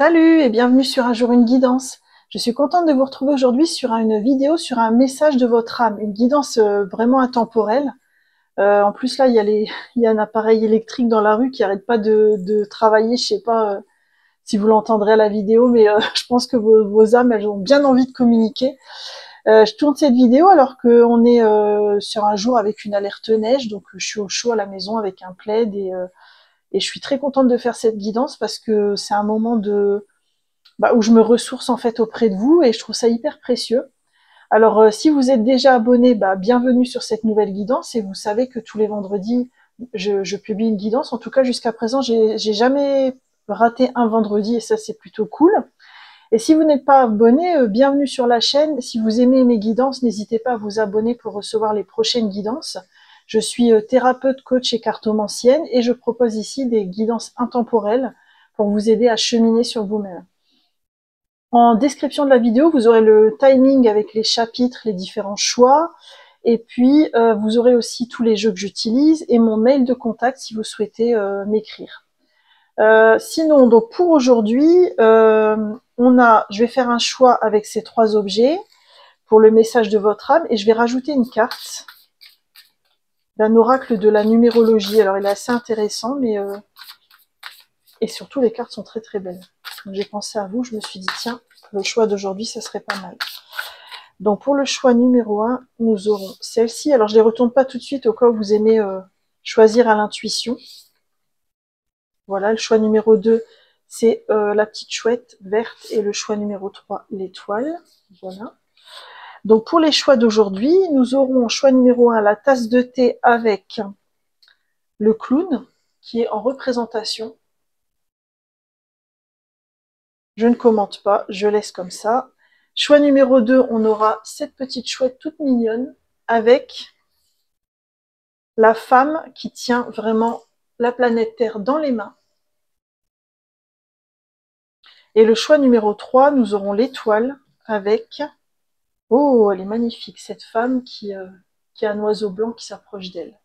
Salut et bienvenue sur Un jour une guidance. Je suis contente de vous retrouver aujourd'hui sur une vidéo sur un message de votre âme, une guidance vraiment intemporelle. En plus là, il y a un appareil électrique dans la rue qui arrête pas de travailler. Je sais pas si vous l'entendrez à la vidéo, mais je pense que vos âmes, elles ont bien envie de communiquer. Je tourne cette vidéo alors qu'on est sur un jour avec une alerte neige, donc je suis au chaud à la maison avec un plaid et je suis très contente de faire cette guidance parce que c'est un moment où je me ressource en fait auprès de vous et je trouve ça hyper précieux. Alors si vous êtes déjà abonné, bienvenue sur cette nouvelle guidance et vous savez que tous les vendredis je publie une guidance. En tout cas jusqu'à présent j'ai jamais raté un vendredi et ça c'est plutôt cool. Et si vous n'êtes pas abonné, bienvenue sur la chaîne. Si vous aimez mes guidances, n'hésitez pas à vous abonner pour recevoir les prochaines guidances. Je suis thérapeute, coach et cartomancienne et je propose ici des guidances intemporelles pour vous aider à cheminer sur vous-même. En description de la vidéo, vous aurez le timing avec les chapitres, les différents choix, et puis vous aurez aussi tous les jeux que j'utilise et mon mail de contact si vous souhaitez m'écrire. Sinon, donc pour aujourd'hui, je vais faire un choix avec ces trois objets pour le message de votre âme et je vais rajouter une carte d'un oracle de la numérologie. Alors il est assez intéressant, mais et surtout les cartes sont très très belles. Donc j'ai pensé à vous, je me suis dit tiens, le choix d'aujourd'hui, ça serait pas mal. Donc pour le choix numéro 1, nous aurons celle-ci. Alors je les retourne pas tout de suite au cas où vous aimez choisir à l'intuition. Voilà, le choix numéro 2, c'est la petite chouette verte et le choix numéro 3, l'étoile. Voilà. Donc pour les choix d'aujourd'hui, nous aurons choix numéro 1, la tasse de thé avec le clown qui est en représentation. Je ne commente pas, je laisse comme ça. Choix numéro 2, on aura cette petite chouette toute mignonne avec la femme qui tient vraiment la planète Terre dans les mains. Et le choix numéro 3, nous aurons l'étoile avec... Oh, elle est magnifique, cette femme qui a un oiseau blanc qui s'approche d'elle.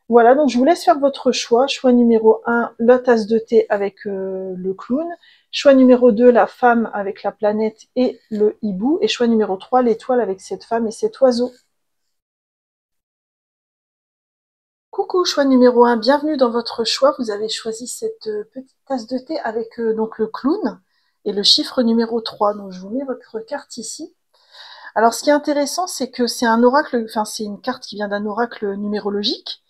Voilà, donc je vous laisse faire votre choix. Choix numéro 1, la tasse de thé avec le clown. Choix numéro 2, la femme avec la planète et le hibou. Et choix numéro 3, l'étoile avec cette femme et cet oiseau. Coucou, choix numéro 1, bienvenue dans votre choix. Vous avez choisi cette petite tasse de thé avec donc le clown et le chiffre numéro 3. Donc je vous mets votre carte ici. Alors ce qui est intéressant, c'est que c'est un oracle, enfin c'est une carte qui vient d'un oracle numérologique.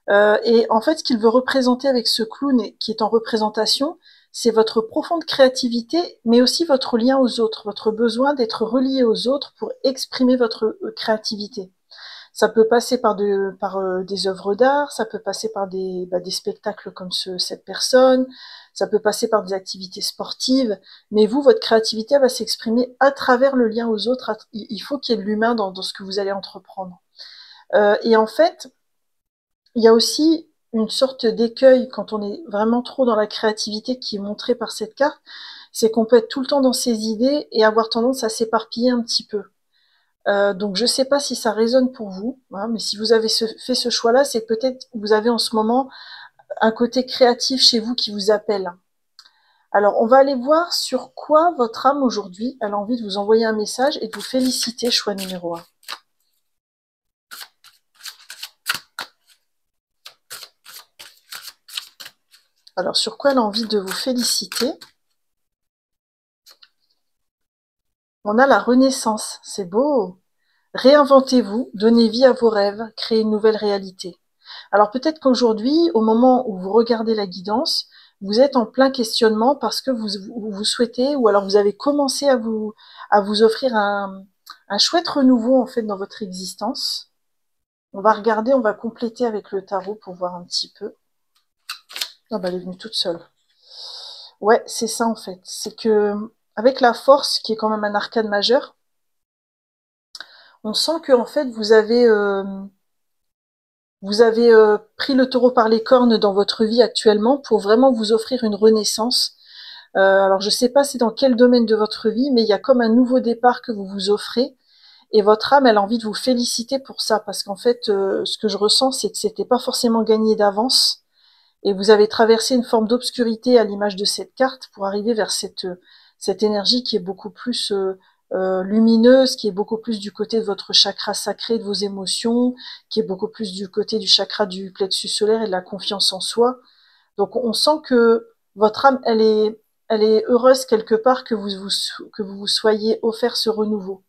Et en fait, ce qu'il veut représenter avec ce clown qui est en représentation, c'est votre profonde créativité, mais aussi votre lien aux autres, votre besoin d'être relié aux autres pour exprimer votre créativité. Ça peut passer par des œuvres d'art, ça peut passer par des spectacles comme cette personne, ça peut passer par des activités sportives, mais vous, votre créativité va s'exprimer à travers le lien aux autres. Il faut qu'il y ait de l'humain dans ce que vous allez entreprendre. Et en fait, il y a aussi une sorte d'écueil quand on est vraiment trop dans la créativité qui est montrée par cette carte, c'est qu'on peut être tout le temps dans ses idées et avoir tendance à s'éparpiller un petit peu. Donc je ne sais pas si ça résonne pour vous, hein, mais si vous avez fait ce choix-là, c'est peut-être que vous avez en ce moment un côté créatif chez vous qui vous appelle. Alors on va aller voir sur quoi votre âme aujourd'hui a envie de vous envoyer un message et de vous féliciter, choix numéro 1. Alors sur quoi elle a envie de vous féliciter? On a la renaissance, c'est beau. Réinventez-vous, donnez vie à vos rêves, créez une nouvelle réalité. Alors peut-être qu'aujourd'hui, au moment où vous regardez la guidance, vous êtes en plein questionnement parce que vous souhaitez, ou alors vous avez commencé à vous offrir un chouette renouveau en fait dans votre existence. On va regarder, on va compléter avec le tarot pour voir un petit peu. Ah bah elle est venue toute seule. Ouais, c'est ça en fait. C'est que avec la force, qui est quand même un arcane majeur, on sent que en fait vous avez pris le taureau par les cornes dans votre vie actuellement pour vraiment vous offrir une renaissance. Alors je sais pas c'est dans quel domaine de votre vie, mais il y a comme un nouveau départ que vous vous offrez. Et votre âme, elle a envie de vous féliciter pour ça, parce qu'en fait, ce que je ressens, c'est que c'était pas forcément gagné d'avance, et vous avez traversé une forme d'obscurité à l'image de cette carte pour arriver vers cette énergie qui est beaucoup plus lumineuse, qui est beaucoup plus du côté de votre chakra sacré, de vos émotions, qui est beaucoup plus du côté du chakra du plexus solaire et de la confiance en soi. Donc on sent que votre âme, elle est heureuse quelque part que vous soyez offert ce renouveau.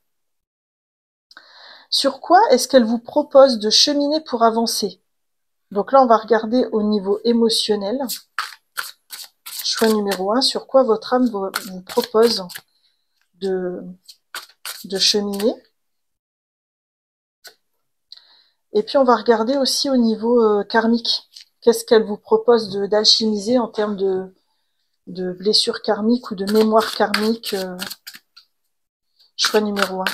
Sur quoi est-ce qu'elle vous propose de cheminer pour avancer? Donc là, on va regarder au niveau émotionnel. Choix numéro 1, sur quoi votre âme vous propose de cheminer. Et puis, on va regarder aussi au niveau karmique. Qu'est-ce qu'elle vous propose d'alchimiser en termes de blessures karmiques ou de mémoire karmique. Choix numéro 1.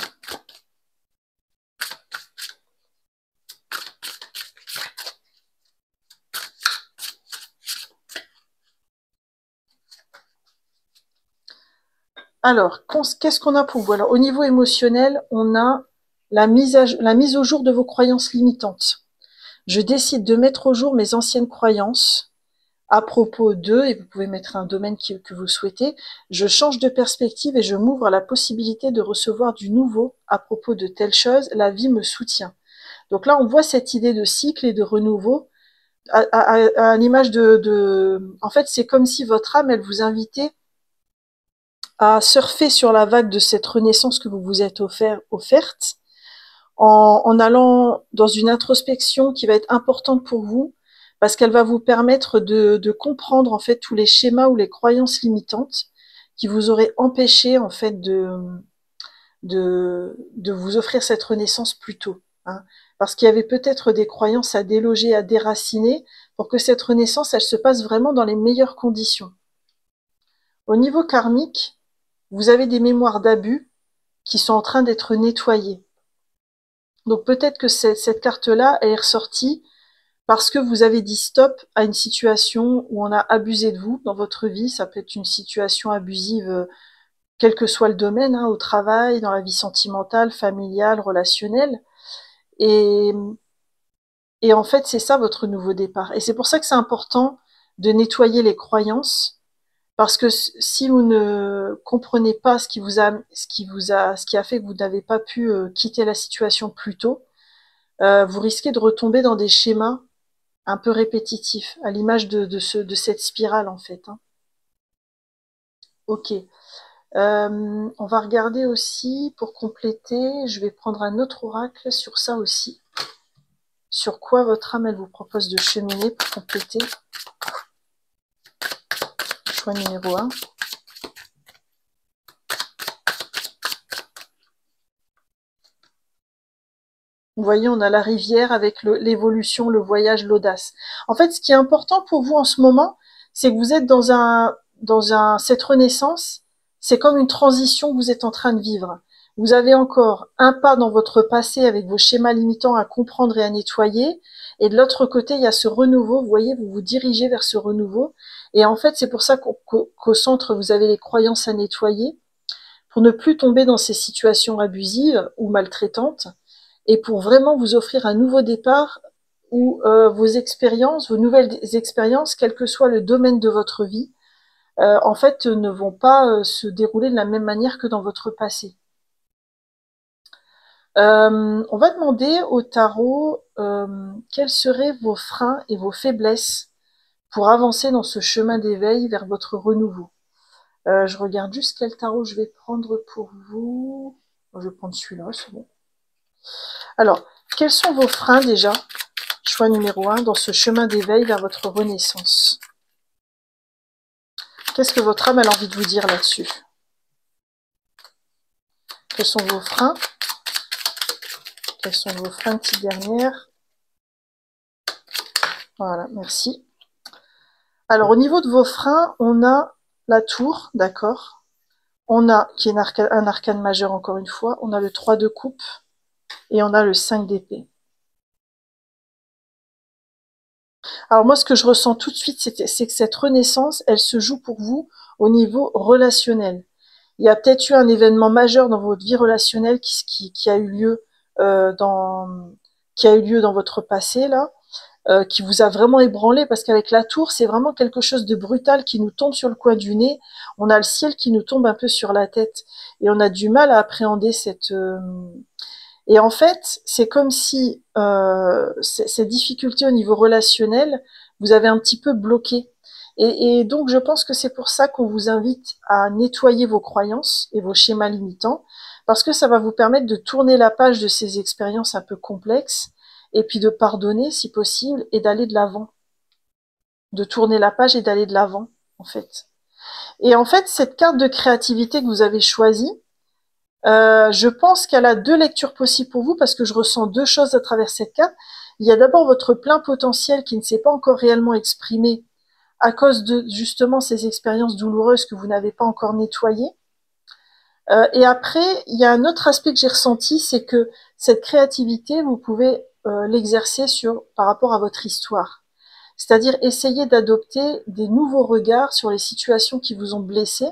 Alors, qu'est-ce qu'on a pour vous? Alors, au niveau émotionnel, on a la mise au jour de vos croyances limitantes. Je décide de mettre au jour mes anciennes croyances à propos d'eux, et vous pouvez mettre un domaine que vous souhaitez. Je change de perspective et je m'ouvre à la possibilité de recevoir du nouveau à propos de telle chose. La vie me soutient. Donc là, on voit cette idée de cycle et de renouveau à l'image En fait, c'est comme si votre âme, elle vous invitait à surfer sur la vague de cette renaissance que vous vous êtes offerte, en allant dans une introspection qui va être importante pour vous, parce qu'elle va vous permettre de comprendre en fait tous les schémas ou les croyances limitantes qui vous auraient empêché en fait de vous offrir cette renaissance plus tôt. Hein. Parce qu'il y avait peut-être des croyances à déloger, à déraciner, pour que cette renaissance, elle se passe vraiment dans les meilleures conditions. Au niveau karmique, vous avez des mémoires d'abus qui sont en train d'être nettoyées. Donc peut-être que cette carte-là, elle est ressortie parce que vous avez dit stop à une situation où on a abusé de vous dans votre vie. Ça peut être une situation abusive, quel que soit le domaine, hein, au travail, dans la vie sentimentale, familiale, relationnelle. Et, et en fait, c'est ça votre nouveau départ. Et c'est pour ça que c'est important de nettoyer les croyances, parce que si vous ne comprenez pas ce qui a fait que vous n'avez pas pu quitter la situation plus tôt, vous risquez de retomber dans des schémas un peu répétitifs, à l'image de cette spirale en fait. Hein. Ok. On va regarder aussi, pour compléter, je vais prendre un autre oracle sur ça aussi. Sur quoi votre âme, elle vous propose de cheminer pour compléter. Choix numéro 1. Vous voyez, on a la rivière avec l'évolution, le voyage, l'audace. En fait, ce qui est important pour vous en ce moment, c'est que vous êtes cette renaissance, c'est comme une transition que vous êtes en train de vivre. Vous avez encore un pas dans votre passé avec vos schémas limitants à comprendre et à nettoyer. Et de l'autre côté, il y a ce renouveau. Vous voyez, vous vous dirigez vers ce renouveau. Et en fait, c'est pour ça qu'au centre, vous avez les croyances à nettoyer, pour ne plus tomber dans ces situations abusives ou maltraitantes, et pour vraiment vous offrir un nouveau départ où vos nouvelles expériences, quel que soit le domaine de votre vie, en fait, ne vont pas se dérouler de la même manière que dans votre passé. On va demander au tarot quels seraient vos freins et vos faiblesses pour avancer dans ce chemin d'éveil vers votre renouveau. Je regarde juste quel tarot je vais prendre pour vous. Je vais prendre celui-là, c'est bon. Alors, quels sont vos freins déjà? Choix numéro 1, dans ce chemin d'éveil vers votre renaissance. Qu'est-ce que votre âme a envie de vous dire là-dessus? Quels sont vos freins? Quels sont vos freins, petite dernière? Voilà, merci. Alors, au niveau de vos freins, on a la tour, d'accord? On a, qui est un arcane majeur encore une fois, on a le 3 de coupe et on a le 5 d'épée. Alors moi, ce que je ressens tout de suite, c'est que cette renaissance, elle se joue pour vous au niveau relationnel. Il y a peut-être eu un événement majeur dans votre vie relationnelle qui a eu lieu dans votre passé là, qui vous a vraiment ébranlé, parce qu'avec la tour, c'est vraiment quelque chose de brutal qui nous tombe sur le coin du nez. On a le ciel qui nous tombe un peu sur la tête, et on a du mal à appréhender cette... Et en fait, c'est comme si ces difficultés au niveau relationnel vous avez un petit peu bloqué. Et donc, je pense que c'est pour ça qu'on vous invite à nettoyer vos croyances et vos schémas limitants, parce que ça va vous permettre de tourner la page de ces expériences un peu complexes, et puis de pardonner si possible, et d'aller de l'avant. De tourner la page et d'aller de l'avant, en fait. Et en fait, cette carte de créativité que vous avez choisie, je pense qu'elle a deux lectures possibles pour vous, parce que je ressens deux choses à travers cette carte. Il y a d'abord votre plein potentiel qui ne s'est pas encore réellement exprimé à cause de justement ces expériences douloureuses que vous n'avez pas encore nettoyées. Et après, il y a un autre aspect que j'ai ressenti, c'est que cette créativité, vous pouvez l'exercer par rapport à votre histoire. C'est-à-dire essayer d'adopter des nouveaux regards sur les situations qui vous ont blessé,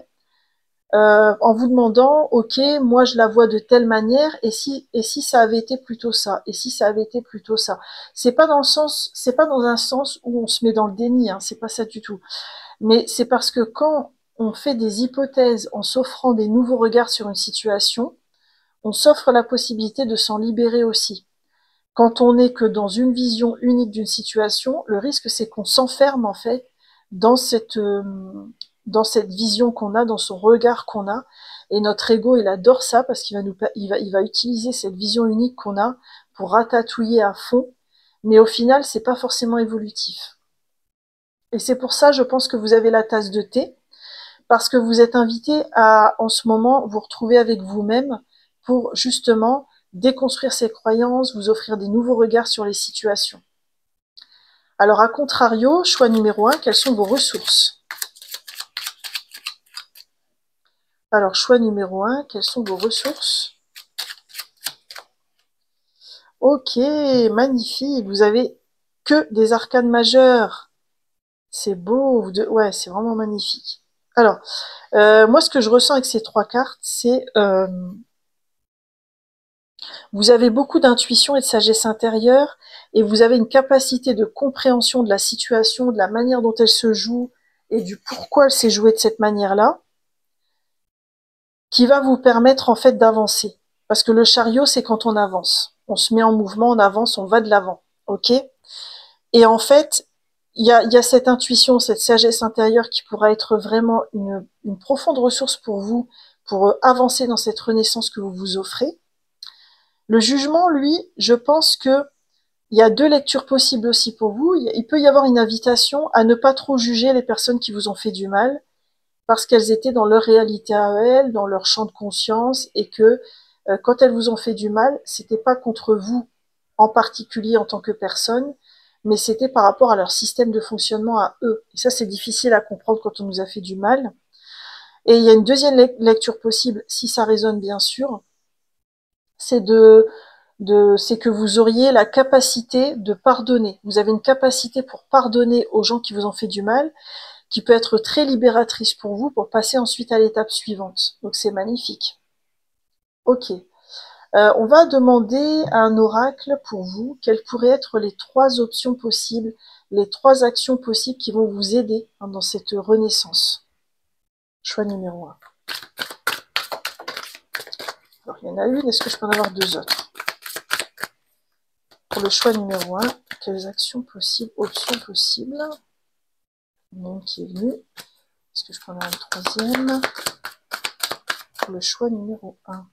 en vous demandant, ok, moi je la vois de telle manière, et si ça avait été plutôt ça, et si ça avait été plutôt ça. C'est pas dans un sens où on se met dans le déni, hein, c'est pas ça du tout. Mais c'est parce que quand on fait des hypothèses en s'offrant des nouveaux regards sur une situation, on s'offre la possibilité de s'en libérer aussi. Quand on n'est que dans une vision unique d'une situation, le risque c'est qu'on s'enferme en fait dans dans cette vision qu'on a, dans son regard qu'on a, et notre ego il adore ça parce il va utiliser cette vision unique qu'on a pour ratatouiller à fond, mais au final c'est pas forcément évolutif. Et c'est pour ça je pense que vous avez la tasse de thé, parce que vous êtes invité à, en ce moment, vous retrouver avec vous-même pour justement déconstruire ces croyances, vous offrir des nouveaux regards sur les situations. Alors, à contrario, choix numéro 1, quelles sont vos ressources? Alors, choix numéro 1, quelles sont vos ressources? Ok, magnifique, vous avez que des arcanes majeures. C'est beau, ouais, c'est vraiment magnifique. Alors, moi, ce que je ressens avec ces trois cartes, c'est vous avez beaucoup d'intuition et de sagesse intérieure, et vous avez une capacité de compréhension de la situation, de la manière dont elle se joue, et du pourquoi elle s'est jouée de cette manière-là, qui va vous permettre en fait d'avancer. Parce que le chariot, c'est quand on avance. On se met en mouvement, on avance, on va de l'avant. Ok? Et en fait, il y a cette intuition, cette sagesse intérieure qui pourra être vraiment une profonde ressource pour vous, pour avancer dans cette renaissance que vous vous offrez. Le jugement, lui, je pense que il y a deux lectures possibles aussi pour vous. Il peut y avoir une invitation à ne pas trop juger les personnes qui vous ont fait du mal, parce qu'elles étaient dans leur réalité à elles, dans leur champ de conscience, et que quand elles vous ont fait du mal, c'était pas contre vous en particulier en tant que personne, mais c'était par rapport à leur système de fonctionnement à eux. Et ça, c'est difficile à comprendre quand on nous a fait du mal. Et il y a une deuxième lecture possible, si ça résonne bien sûr, c'est c'est que vous auriez la capacité de pardonner. Vous avez une capacité pour pardonner aux gens qui vous ont fait du mal, qui peut être très libératrice pour vous, pour passer ensuite à l'étape suivante. Donc c'est magnifique. Ok. On va demander à un oracle pour vous quelles pourraient être les trois options possibles, les trois actions possibles qui vont vous aider dans cette renaissance. Choix numéro 1. Alors il y en a une, est-ce que je peux en avoir deux autres? Pour le choix numéro 1, quelles actions possibles, options possibles? Il y en a une qui est venue. Est-ce que je peux en avoir une troisième? Pour le choix numéro 1.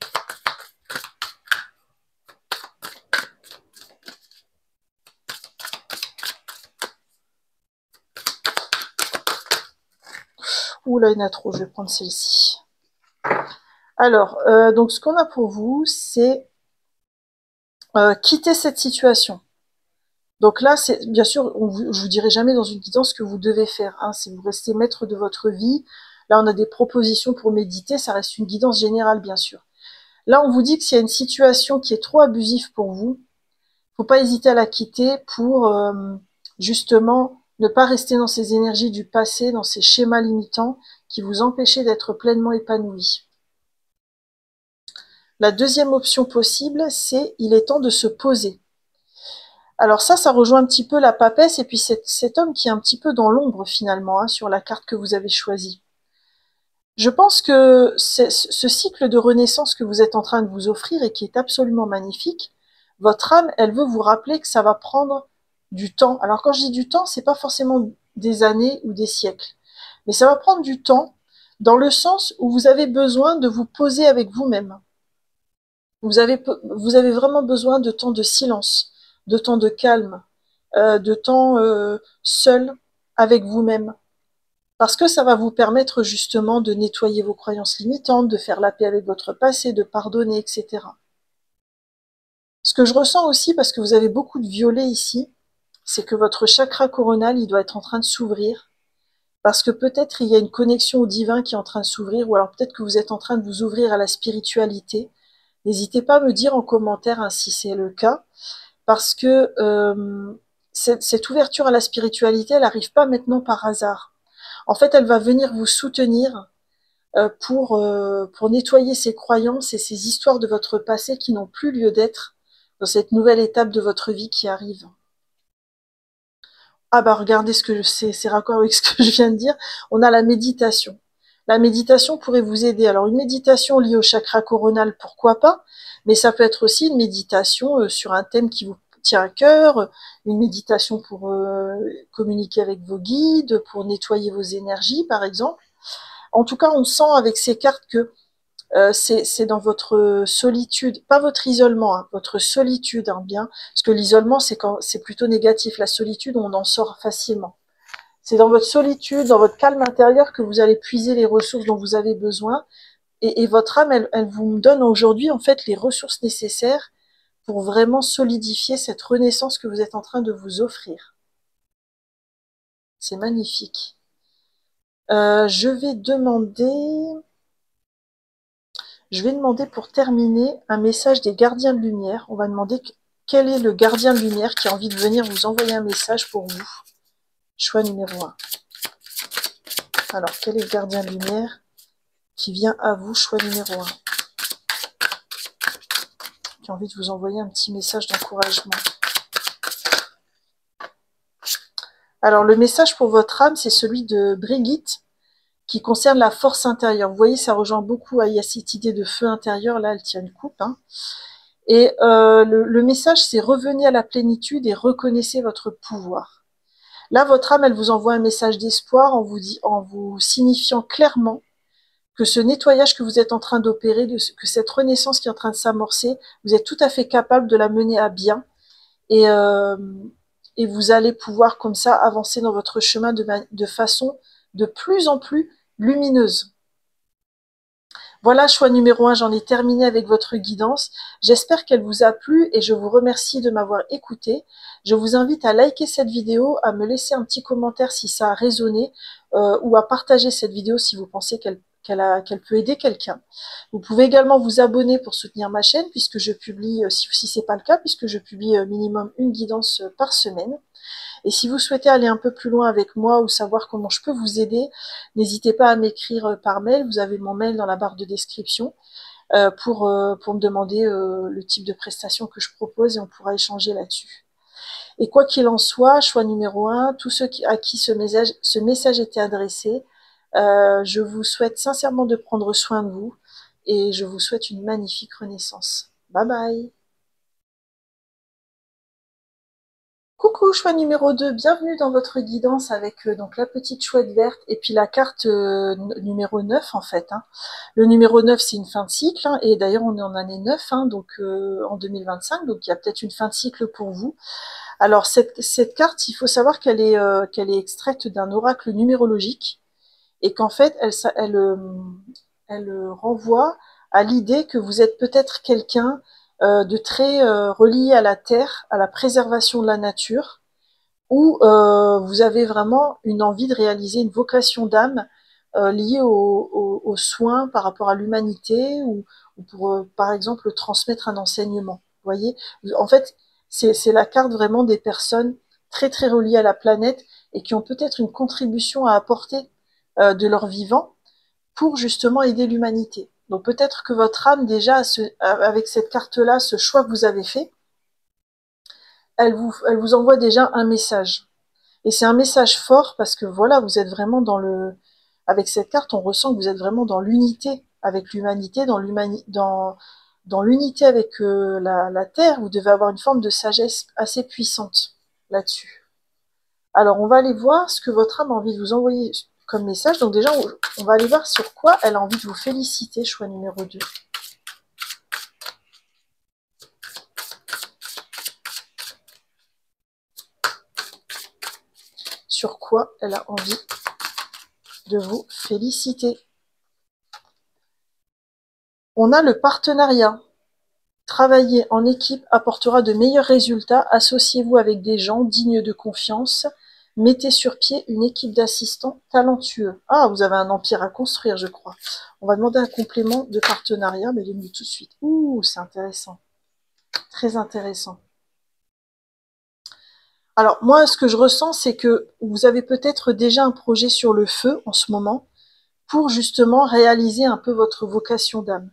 Ouh là, il y en a trop, je vais prendre celle-ci. Alors, donc ce qu'on a pour vous, c'est quitter cette situation. Donc là, c'est bien sûr, je vous dirai jamais dans une guidance ce que vous devez faire. Hein, si vous restez maître de votre vie, là on a des propositions pour méditer, ça reste une guidance générale bien sûr. Là, on vous dit que s'il y a une situation qui est trop abusive pour vous, faut pas hésiter à la quitter pour justement ne pas rester dans ces énergies du passé, dans ces schémas limitants qui vous empêchaient d'être pleinement épanoui. La deuxième option possible, c'est il est temps de se poser. Alors ça rejoint un petit peu la papesse et puis cet homme qui est un petit peu dans l'ombre finalement hein, sur la carte que vous avez choisie. Je pense que ce cycle de renaissance que vous êtes en train de vous offrir et qui est absolument magnifique, votre âme, elle veut vous rappeler que ça va prendre du temps. Alors quand je dis du temps, c'est pas forcément des années ou des siècles, mais ça va prendre du temps dans le sens où vous avez besoin de vous poser avec vous-même. Vous avez vraiment besoin de temps de silence, de temps de calme, de temps seul avec vous-même. Parce que ça va vous permettre justement de nettoyer vos croyances limitantes, de faire la paix avec votre passé, de pardonner, etc. Ce que je ressens aussi, parce que vous avez beaucoup de violet ici, c'est que votre chakra coronal, il doit être en train de s'ouvrir. Parce que peut-être il y a une connexion au divin qui est en train de s'ouvrir, ou alors peut-être que vous êtes en train de vous ouvrir à la spiritualité. N'hésitez pas à me dire en commentaire hein, si c'est le cas, parce que cette ouverture à la spiritualité, elle n'arrive pas maintenant par hasard. En fait, elle va venir vous soutenir pour nettoyer ces croyances et ces histoires de votre passé qui n'ont plus lieu d'être dans cette nouvelle étape de votre vie qui arrive. Ah bah regardez ce que c'est raccord avec ce que je viens de dire. On a la méditation. La méditation pourrait vous aider. Alors une méditation liée au chakra coronal, pourquoi pas, mais ça peut être aussi une méditation sur un thème qui vous tient à cœur, une méditation pour communiquer avec vos guides, pour nettoyer vos énergies par exemple. En tout cas, on sent avec ces cartes que c'est dans votre solitude, pas votre isolement, hein, votre solitude, hein, bien, parce que l'isolement c'est plutôt négatif. La solitude, on en sort facilement. C'est dans votre solitude, dans votre calme intérieur que vous allez puiser les ressources dont vous avez besoin. Et votre âme, elle vous donne aujourd'hui en fait les ressources nécessaires pour vraiment solidifier cette renaissance que vous êtes en train de vous offrir. C'est magnifique. Je vais demander pour terminer un message des gardiens de lumière. On va demander quel est le gardien de lumière qui a envie de venir vous envoyer un message pour vous. Choix numéro 1. Alors, quel est le gardien de lumière qui vient à vous, choix numéro 1, qui a envie de vous envoyer un petit message d'encouragement. Alors, le message pour votre âme, c'est celui de Brigitte, qui concerne la force intérieure. Vous voyez, ça rejoint beaucoup, il y a cette idée de feu intérieur, là, elle tient une coupe. Hein. Et le message, c'est revenez à la plénitude et reconnaissez votre pouvoir. Là, votre âme, elle vous envoie un message d'espoir en vous signifiant clairement que ce nettoyage que vous êtes en train d'opérer, que cette renaissance qui est en train de s'amorcer, vous êtes tout à fait capable de la mener à bien et, et vous allez pouvoir comme ça avancer dans votre chemin de façon de plus en plus lumineuse. Voilà, choix numéro 1, j'en ai terminé avec votre guidance. J'espère qu'elle vous a plu et je vous remercie de m'avoir écouté. Je vous invite à liker cette vidéo, à me laisser un petit commentaire si ça a résonné ou à partager cette vidéo si vous pensez qu'elle peut aider quelqu'un. Vous pouvez également vous abonner pour soutenir ma chaîne puisque je publie, si ce n'est pas le cas, puisque je publie minimum une guidance par semaine. Et si vous souhaitez aller un peu plus loin avec moi ou savoir comment je peux vous aider, n'hésitez pas à m'écrire par mail. Vous avez mon mail dans la barre de description pour me demander le type de prestation que je propose et on pourra échanger là-dessus. Et quoi qu'il en soit, choix numéro 1, tous ceux à qui ce message était adressé, je vous souhaite sincèrement de prendre soin de vous et je vous souhaite une magnifique renaissance. Bye bye! Coucou, choix numéro 2, bienvenue dans votre guidance avec donc la petite chouette verte et puis la carte numéro 9 en fait. Hein. Le numéro 9 c'est une fin de cycle hein, et d'ailleurs on est en année 9 hein, donc en 2025 donc il y a peut-être une fin de cycle pour vous. Alors cette carte il faut savoir qu'elle est extraite d'un oracle numérologique et qu'en fait elle renvoie à l'idée que vous êtes peut-être quelqu'un de très relié à la terre, à la préservation de la nature, où vous avez vraiment une envie de réaliser une vocation d'âme liée aux soins par rapport à l'humanité ou pour, par exemple, transmettre un enseignement. Vous voyez, en fait, c'est la carte vraiment des personnes très très reliées à la planète et qui ont peut-être une contribution à apporter de leur vivant pour justement aider l'humanité. Donc peut-être que votre âme déjà, avec cette carte-là, ce choix que vous avez fait, elle vous envoie déjà un message. Et c'est un message fort parce que voilà, vous êtes vraiment dans le, avec cette carte, on ressent que vous êtes vraiment dans l'unité avec l'humanité, dans l'unité avec la Terre. Vous devez avoir une forme de sagesse assez puissante là-dessus. Alors, on va aller voir ce que votre âme a envie de vous envoyer comme message. Donc déjà, on va aller voir sur quoi elle a envie de vous féliciter, choix numéro 2. Sur quoi elle a envie de vous féliciter. On a le partenariat. Travailler en équipe apportera de meilleurs résultats. Associez-vous avec des gens dignes de confiance. Mettez sur pied une équipe d'assistants talentueux. Ah, vous avez un empire à construire, je crois. On va demander un complément de partenariat, mais je le dis tout de suite. Ouh, c'est intéressant. Très intéressant. Alors, moi, ce que je ressens, c'est que vous avez peut-être déjà un projet sur le feu en ce moment pour justement réaliser un peu votre vocation d'âme.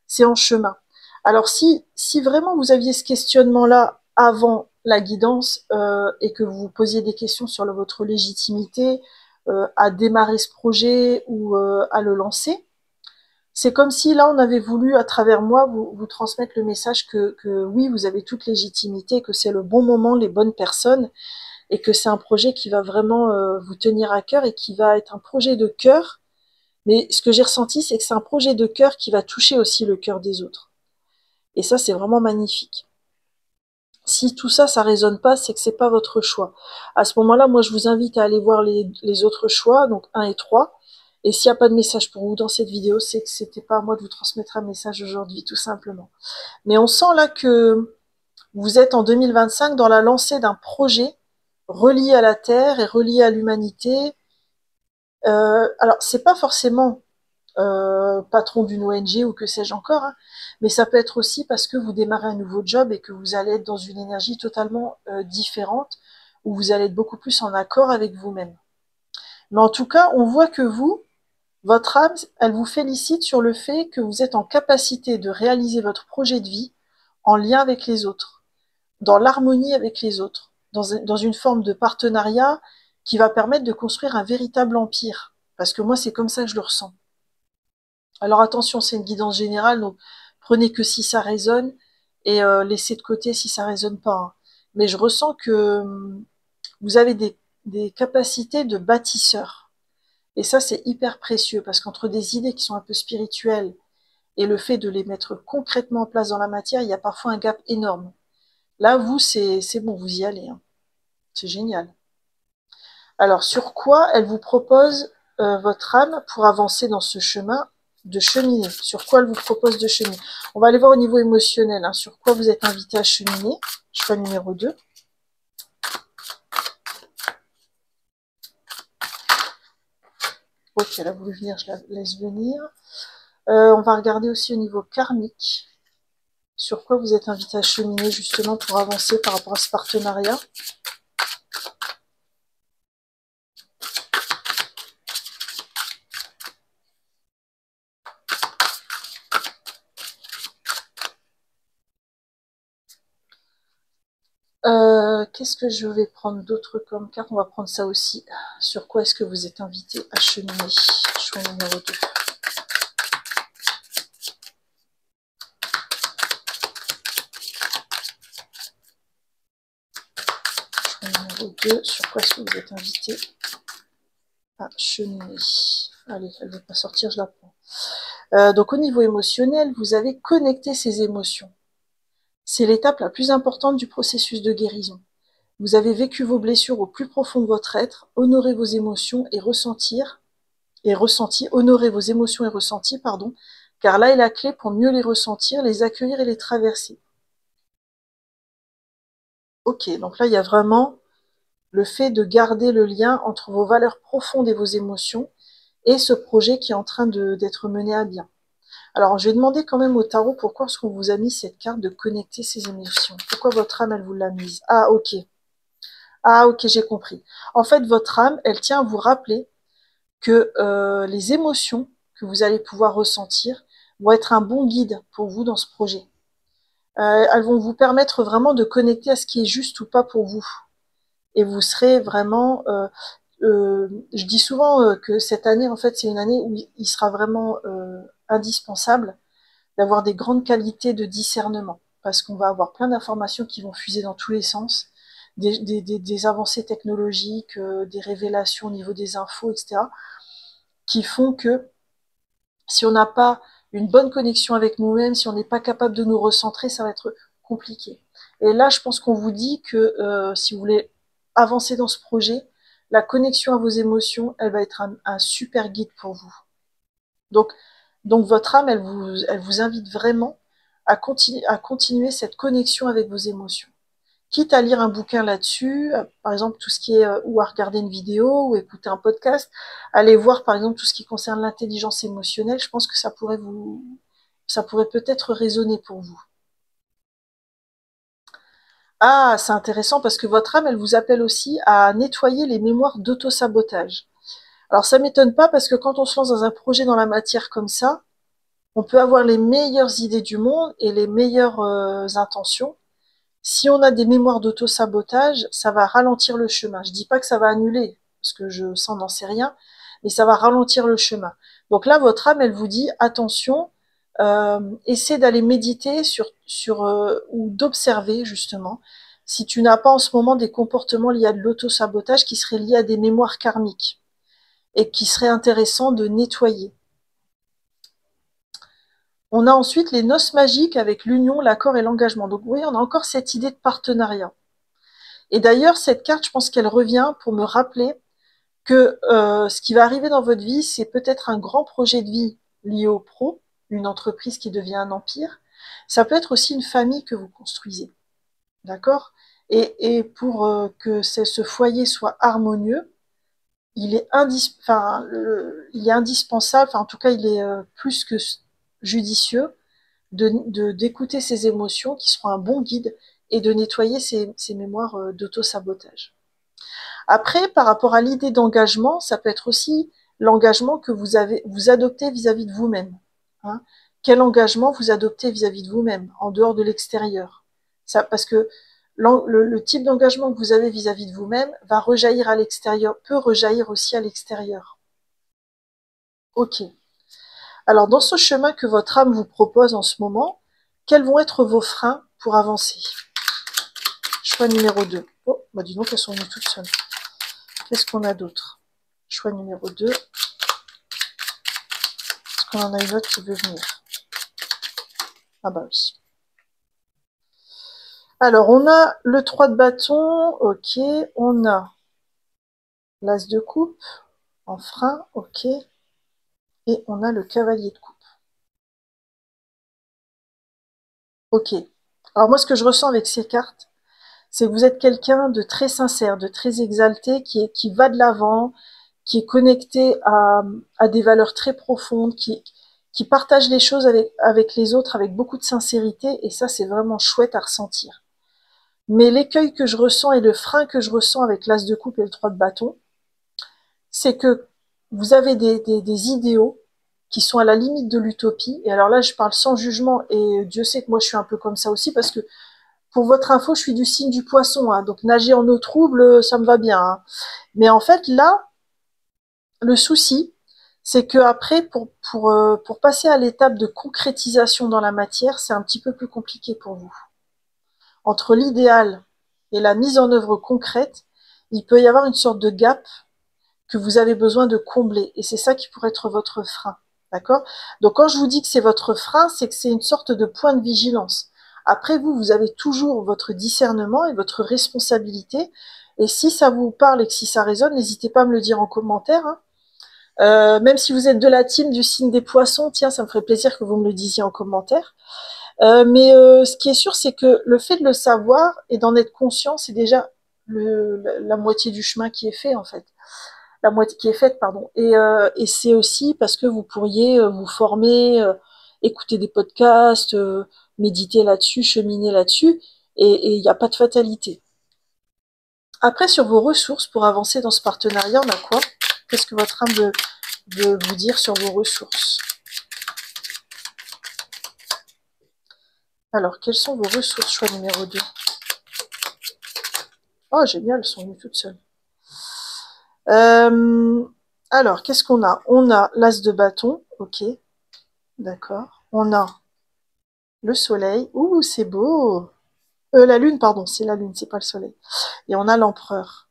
C'est en chemin. Alors si vraiment vous aviez ce questionnement-là avant la guidance et que vous vous posiez des questions sur votre légitimité à démarrer ce projet ou à le lancer, c'est comme si là on avait voulu à travers moi vous transmettre le message que oui vous avez toute légitimité, que c'est le bon moment, les bonnes personnes et que c'est un projet qui va vraiment vous tenir à cœur et qui va être un projet de cœur. Mais ce que j'ai ressenti, c'est que c'est un projet de cœur qui va toucher aussi le cœur des autres. Et ça, c'est vraiment magnifique. Si tout ça, ça résonne pas, c'est que c'est pas votre choix. À ce moment-là, moi, je vous invite à aller voir les autres choix, donc 1 et 3. Et s'il n'y a pas de message pour vous dans cette vidéo, c'est que c'était pas à moi de vous transmettre un message aujourd'hui, tout simplement. Mais on sent là que vous êtes en 2025 dans la lancée d'un projet relié à la Terre et relié à l'humanité. Alors, c'est pas forcément patron d'une ONG ou que sais-je encore, hein. Mais ça peut être aussi parce que vous démarrez un nouveau job et que vous allez être dans une énergie totalement différente, où vous allez être beaucoup plus en accord avec vous-même. Mais en tout cas, on voit que vous, votre âme, elle vous félicite sur le fait que vous êtes en capacité de réaliser votre projet de vie en lien avec les autres, dans l'harmonie avec les autres, dans une forme de partenariat qui va permettre de construire un véritable empire. Parce que moi, c'est comme ça que je le ressens. Alors attention, c'est une guidance générale, donc prenez que si ça résonne et laissez de côté si ça résonne pas, hein. Mais je ressens que vous avez des capacités de bâtisseur. Et ça, c'est hyper précieux parce qu'entre des idées qui sont un peu spirituelles et le fait de les mettre concrètement en place dans la matière, il y a parfois un gap énorme. Là, vous, c'est bon, vous y allez, hein. C'est génial. Alors, sur quoi elle vous propose votre âme pour avancer dans ce chemin de cheminer? Sur quoi elle vous propose de cheminer? On va aller voir au niveau émotionnel, hein, sur quoi vous êtes invité à cheminer. Choix numéro 2. Ok, elle a voulu venir, je la laisse venir. On va regarder aussi au niveau karmique, sur quoi vous êtes invité à cheminer justement pour avancer par rapport à ce partenariat. Qu'est-ce que je vais prendre d'autre comme carte? On va prendre ça aussi. Sur quoi est-ce que vous êtes invité à cheminer? Choix numéro 2. Choix numéro 2. Sur quoi est-ce que vous êtes invité à cheminer? Allez, elle ne veut pas sortir, je la prends. Donc au niveau émotionnel, vous avez connecté ces émotions. C'est l'étape la plus importante du processus de guérison. Vous avez vécu vos blessures au plus profond de votre être, honorez vos émotions et honorez vos émotions et ressentis, pardon, car là est la clé pour mieux les ressentir, les accueillir et les traverser. Ok, donc là il y a vraiment le fait de garder le lien entre vos valeurs profondes et vos émotions et ce projet qui est en train d'être mené à bien. Alors, je vais demander quand même au tarot pourquoi est-ce qu'on vous a mis cette carte de connecter ses émotions. Pourquoi votre âme, elle vous l'a mise? Ah, ok. Ah, ok, j'ai compris. En fait, votre âme, elle tient à vous rappeler que les émotions que vous allez pouvoir ressentir vont être un bon guide pour vous dans ce projet. Elles vont vous permettre vraiment de connecter à ce qui est juste ou pas pour vous. Et vous serez vraiment... je dis souvent que cette année, en fait, c'est une année où il sera vraiment indispensable d'avoir des grandes qualités de discernement. Parce qu'on va avoir plein d'informations qui vont fuser dans tous les sens, des avancées technologiques, des révélations au niveau des infos, etc., qui font que si on n'a pas une bonne connexion avec nous-mêmes, si on n'est pas capable de nous recentrer, ça va être compliqué. Et là, je pense qu'on vous dit que si vous voulez avancer dans ce projet, la connexion à vos émotions, elle va être un super guide pour vous. Donc, donc votre âme, elle vous invite vraiment à continuer cette connexion avec vos émotions. Quitte à lire un bouquin là-dessus, par exemple tout ce qui est, ou à regarder une vidéo, ou écouter un podcast, aller voir par exemple tout ce qui concerne l'intelligence émotionnelle, je pense que ça pourrait peut-être résonner pour vous. Ah, c'est intéressant parce que votre âme, elle vous appelle aussi à nettoyer les mémoires d'auto-sabotage. Alors ça m'étonne pas parce que quand on se lance dans un projet dans la matière comme ça, on peut avoir les meilleures idées du monde et les meilleures intentions. Si on a des mémoires d'auto-sabotage, ça va ralentir le chemin. Je dis pas que ça va annuler, parce que ça n'en sait rien, mais ça va ralentir le chemin. Donc là, votre âme, elle vous dit attention, essaie d'aller méditer ou d'observer justement si tu n'as pas en ce moment des comportements liés à de l'auto-sabotage qui seraient liés à des mémoires karmiques et qui seraient intéressants de nettoyer. On a ensuite les noces magiques avec l'union, l'accord et l'engagement. Donc oui, on a encore cette idée de partenariat. Et d'ailleurs, cette carte, je pense qu'elle revient pour me rappeler que ce qui va arriver dans votre vie, c'est peut-être un grand projet de vie lié au pro, une entreprise qui devient un empire. Ça peut être aussi une famille que vous construisez. D'accord? Et pour que ce foyer soit harmonieux, il est indispensable, enfin en tout cas il est plus que judicieux d'écouter ses émotions qui seront un bon guide et de nettoyer ses mémoires d'auto-sabotage. Après, par rapport à l'idée d'engagement, ça peut être aussi l'engagement que vous adoptez vis-à-vis de vous-même. Hein. Quel engagement vous adoptez vis-à-vis de vous-même, en dehors de l'extérieur. Parce que le type d'engagement que vous avez vis-à-vis de vous-même va rejaillir à l'extérieur, peut rejaillir aussi à l'extérieur. Ok. Alors, dans ce chemin que votre âme vous propose en ce moment, quels vont être vos freins pour avancer? Choix numéro 2. Oh, bah dis donc, elles sont venues toutes seules. Qu'est-ce qu'on a d'autre? Choix numéro 2. Est-ce qu'on en a une autre qui veut venir? Ah bah oui. Alors, on a le 3 de bâton, ok. On a l'as de coupe en frein, ok. Et on a le cavalier de coupe. Ok. Alors moi, ce que je ressens avec ces cartes, c'est que vous êtes quelqu'un de très sincère, de très exalté, qui va de l'avant, qui est connecté à des valeurs très profondes, qui partage les choses avec les autres avec beaucoup de sincérité, et ça, c'est vraiment chouette à ressentir. Mais l'écueil que je ressens et le frein que je ressens avec l'as de coupe et le 3 de bâton, c'est que vous avez des idéaux qui sont à la limite de l'utopie. Et alors là, je parle sans jugement, et Dieu sait que moi, je suis un peu comme ça aussi, parce que pour votre info, je suis du signe du poisson, hein, donc nager en eau trouble, ça me va bien. Hein. Mais en fait, là, le souci, c'est que après, pour passer à l'étape de concrétisation dans la matière, c'est un petit peu plus compliqué pour vous. Entre l'idéal et la mise en œuvre concrète, il peut y avoir une sorte de gap que vous avez besoin de combler. Et c'est ça qui pourrait être votre frein. D'accord? Donc quand je vous dis que c'est votre frein, c'est que c'est une sorte de point de vigilance. Après vous, vous avez toujours votre discernement et votre responsabilité. Et si ça vous parle et que si ça résonne, n'hésitez pas à me le dire en commentaire. Hein. Même si vous êtes de la team du signe des poissons, tiens, ça me ferait plaisir que vous me le disiez en commentaire. Mais ce qui est sûr, c'est que le fait de le savoir et d'en être conscient, c'est déjà la moitié du chemin qui est fait, en fait. La moitié qui est faite, pardon. Et c'est aussi parce que vous pourriez vous former, écouter des podcasts, méditer là-dessus, cheminer là-dessus, et il n'y a pas de fatalité. Après, sur vos ressources, pour avancer dans ce partenariat, on a quoi? Qu'est-ce que votre âme veut vous dire sur vos ressources? Alors, quelles sont vos ressources, choix numéro 2? Oh, génial, elles sont venues toutes seules. Euh, alors, qu'est-ce qu'on a? On a l'as de bâton, ok, d'accord. On a le soleil, ouh, c'est beau. La lune, pardon, c'est la lune, c'est pas le soleil. Et on a l'empereur.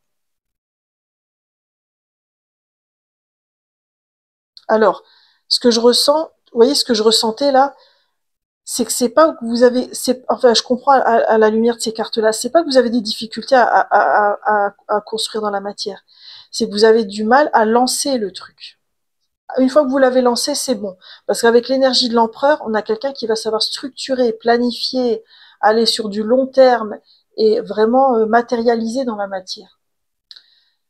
Alors, ce que je ressens, vous voyez ce que je ressentais là, c'est que c'est pas que vous avez, enfin, je comprends à la lumière de ces cartes-là, c'est pas que vous avez des difficultés à construire dans la matière, c'est que vous avez du mal à lancer le truc. Une fois que vous l'avez lancé, c'est bon. Parce qu'avec l'énergie de l'empereur, on a quelqu'un qui va savoir structurer, planifier, aller sur du long terme et vraiment matérialiser dans la matière.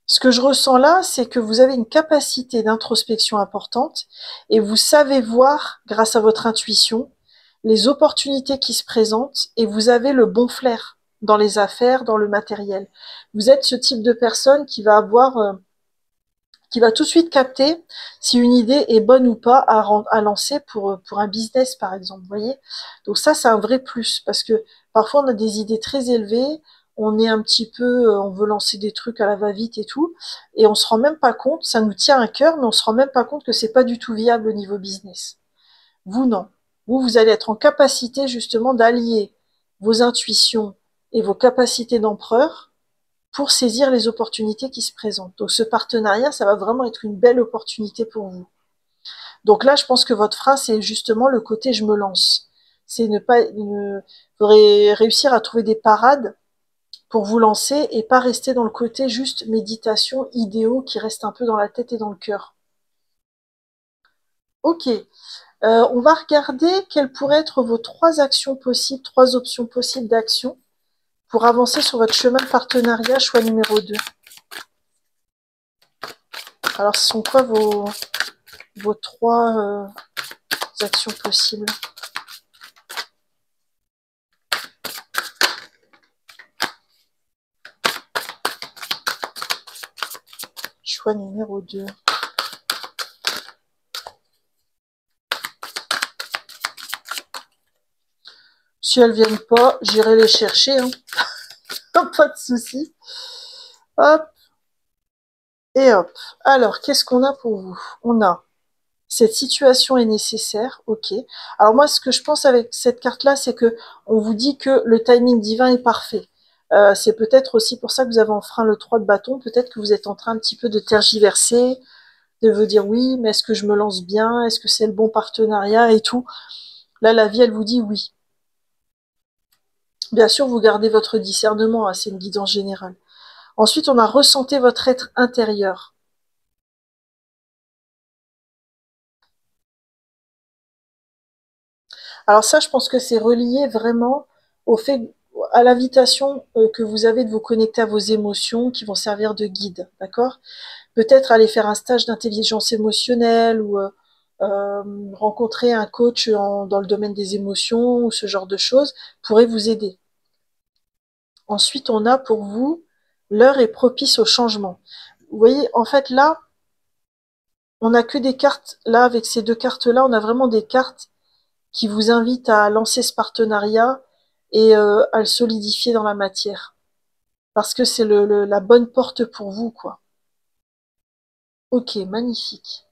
Ce que je ressens là, c'est que vous avez une capacité d'introspection importante et vous savez voir, grâce à votre intuition, les opportunités qui se présentent et vous avez le bon flair dans les affaires, dans le matériel. Vous êtes ce type de personne qui va tout de suite capter si une idée est bonne ou pas à lancer pour un business, par exemple. Vous voyez. Donc ça, c'est un vrai plus parce que parfois on a des idées très élevées, on est un petit peu, on veut lancer des trucs à la va-vite et tout, et on se rend même pas compte, ça nous tient à cœur, mais on se rend même pas compte que c'est pas du tout viable au niveau business. Vous, non. Vous allez être en capacité justement d'allier vos intuitions et vos capacités d'empereur pour saisir les opportunités qui se présentent. Donc ce partenariat, ça va vraiment être une belle opportunité pour vous. Donc là, je pense que votre frein, c'est justement le côté je me lance. C'est ne pas, faudrait réussir à trouver des parades pour vous lancer et pas rester dans le côté juste méditation, idéaux qui reste un peu dans la tête et dans le cœur. Ok, on va regarder quelles pourraient être vos trois actions possibles, trois options possibles d'action pour avancer sur votre chemin de partenariat, choix numéro 2. Alors, ce sont quoi vos trois actions possibles? Choix numéro 2. Si elles viennent pas, j'irai les chercher, hein. Pas de souci. Hop, et hop. Alors, qu'est-ce qu'on a pour vous? On a cette situation est nécessaire, ok. Alors moi, ce que je pense avec cette carte-là, c'est que on vous dit que le timing divin est parfait. C'est peut-être aussi pour ça que vous avez enfreint le 3 de bâton. Peut-être que vous êtes en train un petit peu de tergiverser, de vous dire oui, mais est-ce que je me lance bien? Est-ce que c'est le bon partenariat et tout? Là, la vie, elle vous dit oui. Bien sûr, vous gardez votre discernement, hein, c'est une guidance générale. Ensuite, on a ressenti votre être intérieur. Alors ça, je pense que c'est relié vraiment au fait, à l'invitation que vous avez de vous connecter à vos émotions qui vont servir de guide, d'accord? Peut-être aller faire un stage d'intelligence émotionnelle ou rencontrer un coach dans le domaine des émotions ou ce genre de choses pourrait vous aider. Ensuite, on a pour vous, l'heure est propice au changement. Vous voyez, en fait, là, on n'a que des cartes, là, avec ces deux cartes-là, on a vraiment des cartes qui vous invitent à lancer ce partenariat et à le solidifier dans la matière. Parce que c'est la bonne porte pour vous, quoi. Ok, magnifique.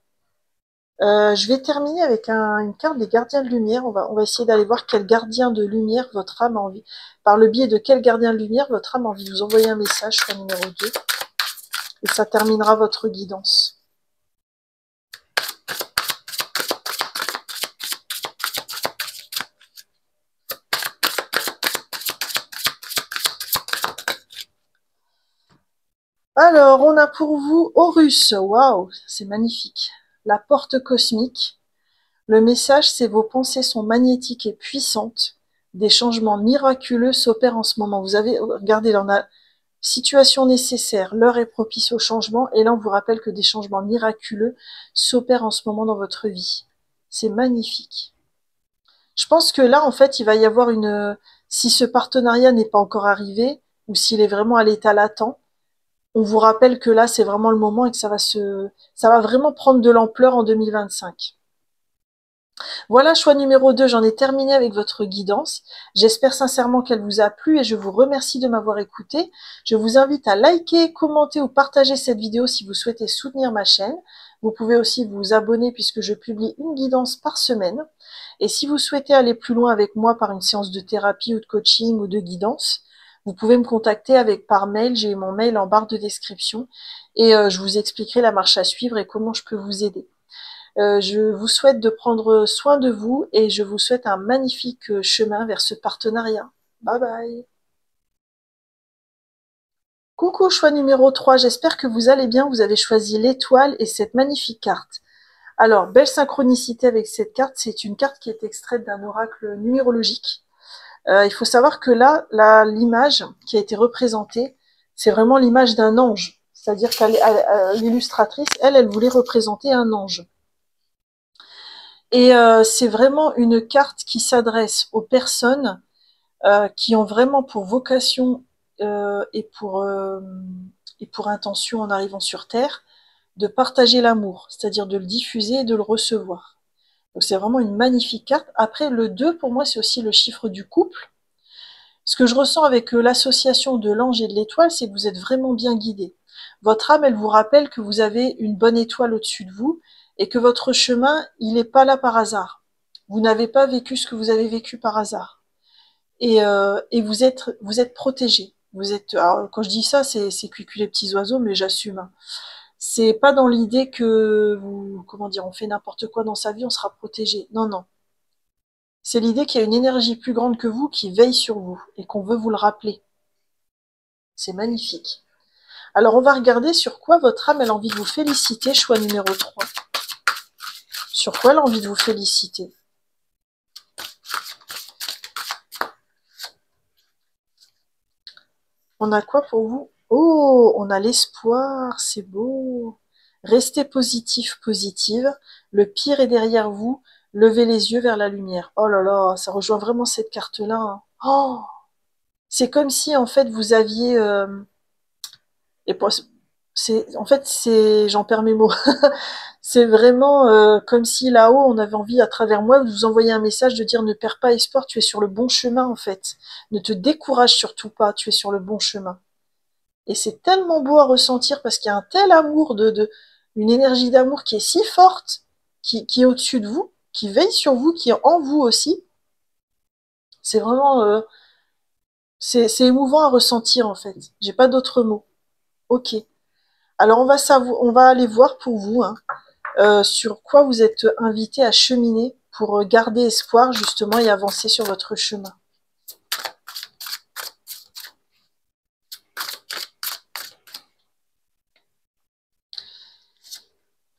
Je vais terminer avec une carte des gardiens de lumière. On va essayer d'aller voir quel gardien de lumière votre âme a envie. Par le biais de quel gardien de lumière votre âme a envie de vous envoyer un message, choix numéro 2. Et ça terminera votre guidance. Alors, on a pour vous Horus. Waouh, c'est magnifique. La porte cosmique. Le message, c'est vos pensées sont magnétiques et puissantes. Des changements miraculeux s'opèrent en ce moment. Vous avez, regardez, là, on a situation nécessaire, l'heure est propice au changement, et là, on vous rappelle que des changements miraculeux s'opèrent en ce moment dans votre vie. C'est magnifique. Je pense que là, en fait, il va y avoir si ce partenariat n'est pas encore arrivé, ou s'il est vraiment à l'état latent, on vous rappelle que là, c'est vraiment le moment et que ça va vraiment prendre de l'ampleur en 2025. Voilà, choix numéro 2, j'en ai terminé avec votre guidance. J'espère sincèrement qu'elle vous a plu et je vous remercie de m'avoir écouté. Je vous invite à liker, commenter ou partager cette vidéo si vous souhaitez soutenir ma chaîne. Vous pouvez aussi vous abonner puisque je publie une guidance par semaine. Et si vous souhaitez aller plus loin avec moi par une séance de thérapie ou de coaching ou de guidance, vous pouvez me contacter par mail. J'ai mon mail en barre de description et je vous expliquerai la marche à suivre et comment je peux vous aider. Je vous souhaite de prendre soin de vous et je vous souhaite un magnifique chemin vers ce partenariat. Bye bye. Coucou, choix numéro 3, j'espère que vous allez bien, vous avez choisi l'étoile et cette magnifique carte. Alors, belle synchronicité avec cette carte, c'est une carte qui est extraite d'un oracle numérologique. Il faut savoir que là, l'image qui a été représentée, c'est vraiment l'image d'un ange. C'est-à-dire que l'illustratrice, elle voulait représenter un ange. Et c'est vraiment une carte qui s'adresse aux personnes qui ont vraiment pour vocation euh, et, pour, euh, et pour intention en arrivant sur Terre de partager l'amour, c'est-à-dire de le diffuser et de le recevoir. Donc c'est vraiment une magnifique carte. Après, le 2, pour moi, c'est aussi le chiffre du couple. Ce que je ressens avec l'association de l'ange et de l'étoile, c'est que vous êtes vraiment bien guidé. Votre âme, elle vous rappelle que vous avez une bonne étoile au-dessus de vous et que votre chemin, il n'est pas là par hasard. Vous n'avez pas vécu ce que vous avez vécu par hasard. Et vous êtes protégé. Vous êtes, alors, quand je dis ça, c'est cuicui les petits oiseaux, mais j'assume, hein. C'est pas dans l'idée que vous, comment dire, on fait n'importe quoi dans sa vie, on sera protégé. Non, non. C'est l'idée qu'il y a une énergie plus grande que vous qui veille sur vous et qu'on veut vous le rappeler. C'est magnifique. Alors, on va regarder sur quoi votre âme elle a envie de vous féliciter, choix numéro 3. Sur quoi elle a envie de vous féliciter? On a quoi pour vous? Oh, on a l'espoir, c'est beau. Restez positif, positive. Le pire est derrière vous. Levez les yeux vers la lumière. Oh là là, ça rejoint vraiment cette carte-là, hein. Oh, c'est comme si en fait vous aviez et en fait c'est j'en perds mes mots. C'est vraiment comme si là-haut on avait envie à travers moi de vous envoyer un message de dire ne perds pas espoir, tu es sur le bon chemin en fait. Ne te décourage surtout pas, tu es sur le bon chemin. Et c'est tellement beau à ressentir parce qu'il y a un tel amour une énergie d'amour qui est si forte, qui est au-dessus de vous, qui veille sur vous, qui est en vous aussi. C'est vraiment c'est émouvant à ressentir en fait. J'ai pas d'autres mots. Ok. Alors on va aller voir pour vous hein, sur quoi vous êtes invité à cheminer pour garder espoir justement et avancer sur votre chemin.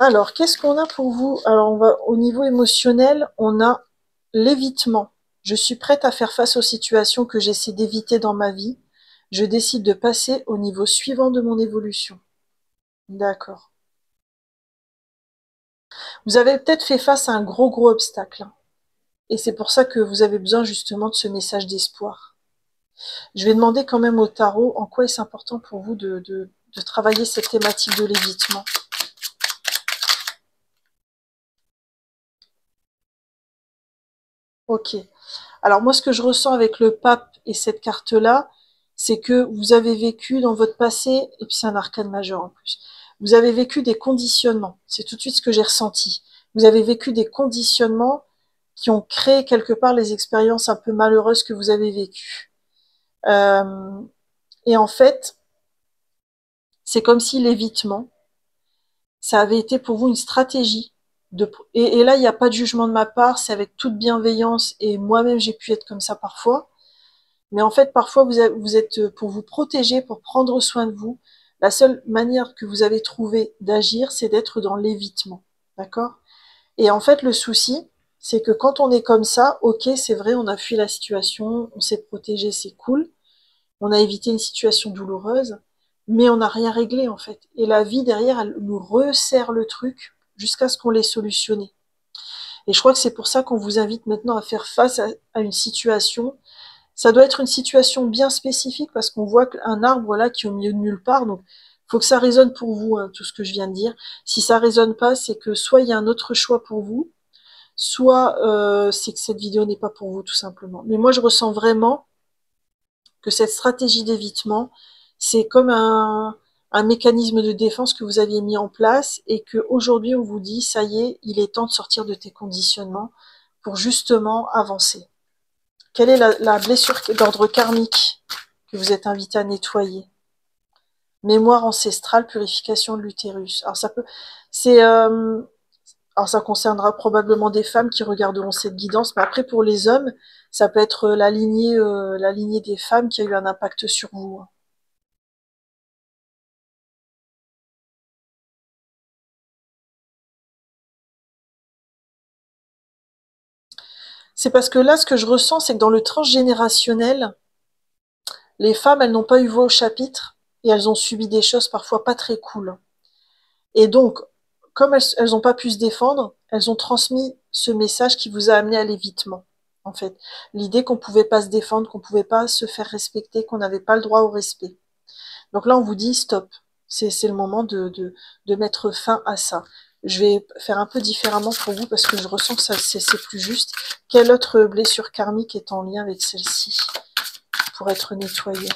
Alors, qu'est-ce qu'on a pour vous? Alors, au niveau émotionnel, on a l'évitement. Je suis prête à faire face aux situations que j'essaie d'éviter dans ma vie. Je décide de passer au niveau suivant de mon évolution. D'accord. Vous avez peut-être fait face à un gros obstacle, hein. Et c'est pour ça que vous avez besoin justement de ce message d'espoir. Je vais demander quand même au tarot en quoi est-ce important pour vous de travailler cette thématique de l'évitement. Ok. Alors moi, ce que je ressens avec le pape et cette carte-là, c'est que vous avez vécu dans votre passé, et puis c'est un arcane majeur en plus, vous avez vécu des conditionnements. C'est tout de suite ce que j'ai ressenti. Vous avez vécu des conditionnements qui ont créé quelque part les expériences un peu malheureuses que vous avez vécues. Euh, et en fait, c'est comme si l'évitement, ça avait été pour vous une stratégie. Et là, il n'y a pas de jugement de ma part, c'est avec toute bienveillance, et moi-même j'ai pu être comme ça parfois. Mais en fait, parfois, vous êtes, pour vous protéger, pour prendre soin de vous, la seule manière que vous avez trouvé d'agir, c'est d'être dans l'évitement. D'accord? Et en fait, le souci, c'est que quand on est comme ça, ok, c'est vrai, on a fui la situation, on s'est protégé, c'est cool, on a évité une situation douloureuse, mais on n'a rien réglé en fait. Et la vie derrière, elle nous resserre le truc jusqu'à ce qu'on l'ait solutionné. Et je crois que c'est pour ça qu'on vous invite maintenant à faire face à une situation. Ça doit être une situation bien spécifique parce qu'on voit un arbre là qui est au milieu de nulle part. Donc, il faut que ça résonne pour vous, hein, tout ce que je viens de dire. Si ça résonne pas, c'est que soit il y a un autre choix pour vous, soit c'est que cette vidéo n'est pas pour vous tout simplement. Mais moi je ressens vraiment que cette stratégie d'évitement, c'est comme un mécanisme de défense que vous aviez mis en place et que aujourd'hui on vous dit ça y est, il est temps de sortir de tes conditionnements pour justement avancer. Quelle est la blessure d'ordre karmique que vous êtes invité à nettoyer? Mémoire ancestrale, purification de l'utérus. Alors ça peut, c'est, alors ça concernera probablement des femmes qui regarderont cette guidance, mais après pour les hommes, ça peut être la lignée des femmes qui a eu un impact sur vous. C'est parce que là, ce que je ressens, c'est que dans le transgénérationnel, les femmes, elles n'ont pas eu voix au chapitre et elles ont subi des choses parfois pas très cool. Et donc, comme elles n'ont pas pu se défendre, elles ont transmis ce message qui vous a amené à l'évitement, en fait. L'idée qu'on pouvait pas se défendre, qu'on pouvait pas se faire respecter, qu'on n'avait pas le droit au respect. Donc là, on vous dit stop. C'est le moment de mettre fin à ça. Je vais faire un peu différemment pour vous parce que je ressens que c'est plus juste. Quelle autre blessure karmique est en lien avec celle-ci pour être nettoyée?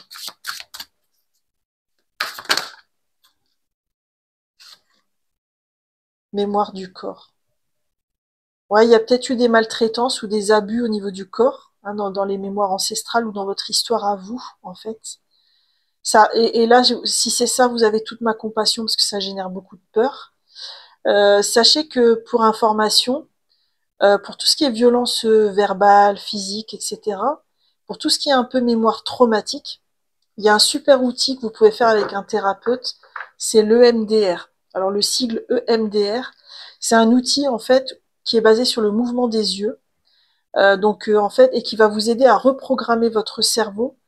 Mémoire du corps. Ouais, il y a peut-être eu des maltraitances ou des abus au niveau du corps, hein, dans les mémoires ancestrales ou dans votre histoire à vous, en fait. Ça, et là, si c'est ça, vous avez toute ma compassion parce que ça génère beaucoup de peur. Sachez que pour information, pour tout ce qui est violence verbale, physique, etc., pour tout ce qui est un peu mémoire traumatique, il y a un super outil que vous pouvez faire avec un thérapeute, c'est l'EMDR. Alors le sigle EMDR, c'est un outil en fait qui est basé sur le mouvement des yeux, en fait, et qui va vous aider à reprogrammer votre cerveau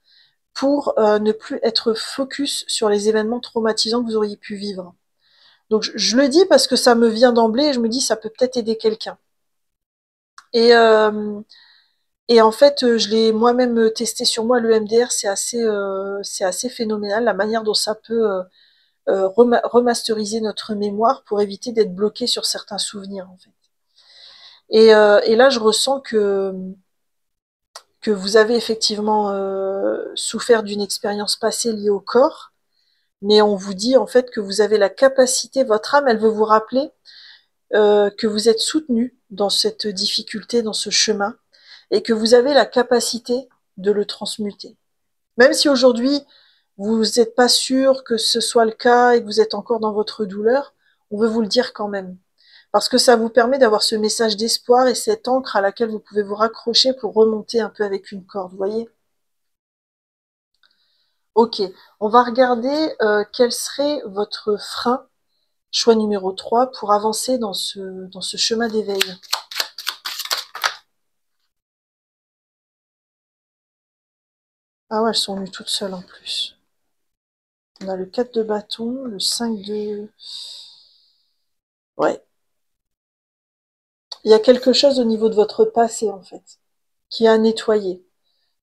pour ne plus être focus sur les événements traumatisants que vous auriez pu vivre. Donc je le dis parce que ça me vient d'emblée et je me dis ça peut peut-être aider quelqu'un. Et, euh, et en fait, je l'ai moi-même testé sur moi, le MDR, c'est assez phénoménal, la manière dont ça peut remasteriser notre mémoire pour éviter d'être bloqué sur certains souvenirs, en fait. Et là, je ressens que vous avez effectivement souffert d'une expérience passée liée au corps, mais on vous dit en fait que vous avez la capacité, votre âme, elle veut vous rappeler que vous êtes soutenu dans cette difficulté, dans ce chemin, et que vous avez la capacité de le transmuter. Même si aujourd'hui, vous n'êtes pas sûr que ce soit le cas et que vous êtes encore dans votre douleur, on veut vous le dire quand même. Parce que ça vous permet d'avoir ce message d'espoir et cette encre à laquelle vous pouvez vous raccrocher pour remonter un peu avec une corde, vous voyez? Ok, on va regarder quel serait votre frein, choix numéro 3, pour avancer dans ce chemin d'éveil. Ah ouais, elles sont venues toutes seules en plus. On a le 4 de bâton, le 5 de... Ouais. Il y a quelque chose au niveau de votre passé, en fait, qui est à nettoyer.